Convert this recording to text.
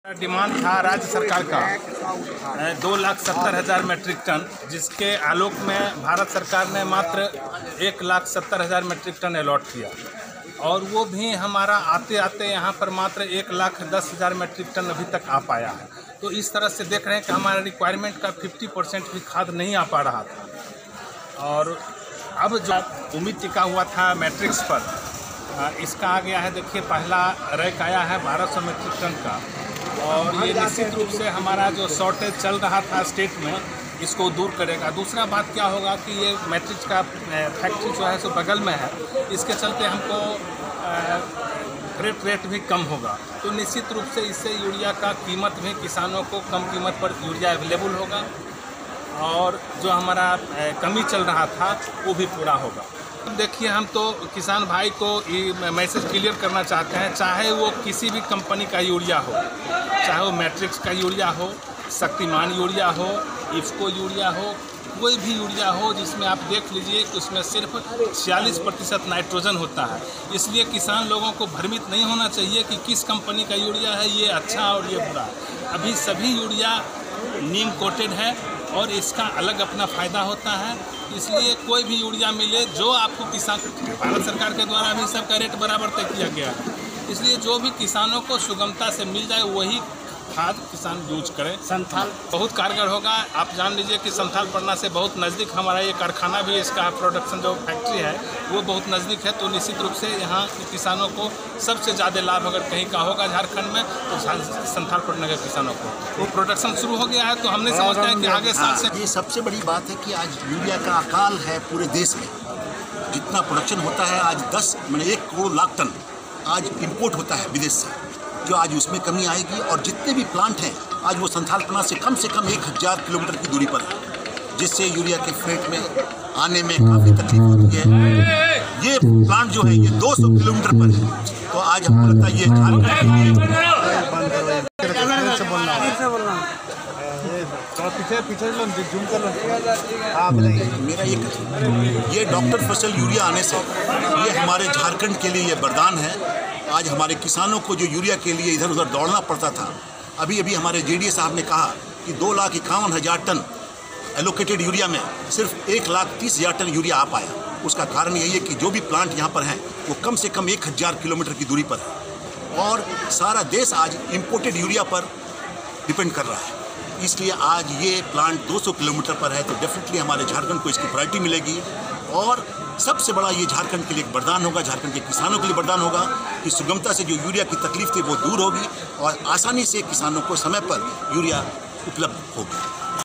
Demand था राज्य सरकार का 2,70,000 मेट्रिक टन, जिसके आलोक में भारत सरकार ने मात्र 1,70,000 मेट्रिक टन अलॉट किया और वो भी हमारा आते आते यहाँ पर मात्र 1,10,000 मेट्रिक टन अभी तक आ पाया है। तो इस तरह से देख रहे हैं कि हमारे रिक्वायरमेंट का 50% भी खाद नहीं आ पा रहा था। और अब जो उम्मीद टिका हुआ था मैट्रिक्स पर, इसका आ गया है। देखिए, पहला रैक आया है 1200 मेट्रिक टन का और ये निश्चित रूप से हमारा जो शॉर्टेज चल रहा था स्टेट में, इसको दूर करेगा। दूसरा बात क्या होगा कि ये मैट्रिक्स का फैक्ट्री जो है सो बगल में है, इसके चलते हमको फ्रेट रेट भी कम होगा। तो निश्चित रूप से इससे यूरिया का कीमत भी किसानों को कम कीमत पर यूरिया अवेलेबल होगा और जो हमारा कमी चल रहा था वो भी पूरा होगा। देखिए, हम तो किसान भाई को ये मैसेज क्लियर करना चाहते हैं, चाहे वो किसी भी कंपनी का यूरिया हो, चाहे वो मैट्रिक्स का यूरिया हो, शक्तिमान यूरिया हो, इफ्को यूरिया हो, कोई भी यूरिया हो जिसमें आप देख लीजिए कि उसमें सिर्फ 46% नाइट्रोजन होता है। इसलिए किसान लोगों को भ्रमित नहीं होना चाहिए कि किस कंपनी का यूरिया है, ये अच्छा और ये बुरा है। अभी सभी यूरिया नीम कोटेड है और इसका अलग अपना फ़ायदा होता है। इसलिए कोई भी यूरिया मिले जो आपको किसान, भारत सरकार के द्वारा भी सबका रेट बराबर तय किया गया है, इसलिए जो भी किसानों को सुगमता से मिल जाए वही खाद किसान यूज करें। संथाल बहुत कारगर होगा। आप जान लीजिए कि संथाल पड़ना से बहुत नज़दीक हमारा ये कारखाना भी, इसका प्रोडक्शन जो फैक्ट्री है वो बहुत नज़दीक है। तो निश्चित रूप से यहाँ के किसानों को सबसे ज़्यादा लाभ अगर कहीं का होगा झारखंड में तो संथाल पड़ने के किसानों को वो प्रोडक्शन शुरू हो गया है। तो हमने समझते हैं कि आगे साल से ये सबसे बड़ी बात है कि आज यूरिया का अकाल है पूरे देश में। जितना प्रोडक्शन होता है आज 1 करोड़ लाख टन आज इम्पोर्ट होता है विदेश से, जो आज उसमें कमी आएगी। और जितने भी प्लांट हैं आज वो संथालपना से कम 1000 किलोमीटर की दूरी पर है, जिससे यूरिया के फ्रेट में आने में काफ़ी तकलीफ होती है। ये प्लांट जो है ये 200 किलोमीटर पर है। तो आज हमको लगता है ये मेरा ये डॉक्टर फसल यूरिया आने से ये हमारे झारखंड के लिए ये वरदान है। आज हमारे किसानों को जो यूरिया के लिए इधर उधर दौड़ना पड़ता था, अभी अभी हमारे जेडीए साहब ने कहा कि 2,51,000 टन एलोकेटेड यूरिया में सिर्फ 1,30,000 टन यूरिया आ पाया। उसका कारण यही है कि जो भी प्लांट यहाँ पर हैं वो कम से कम 1,000 किलोमीटर की दूरी पर है और सारा देश आज इम्पोर्टेड यूरिया पर डिपेंड कर रहा है। इसलिए आज ये प्लांट 200 किलोमीटर पर है। तो डेफिनेटली हमारे झारखंड को इसकी प्रायोरिटी मिलेगी और सबसे बड़ा ये झारखंड के लिए एक वरदान होगा, झारखंड के किसानों के लिए वरदान होगा कि सुगमता से जो यूरिया की तकलीफ थी वो दूर होगी और आसानी से किसानों को समय पर यूरिया उपलब्ध होगी।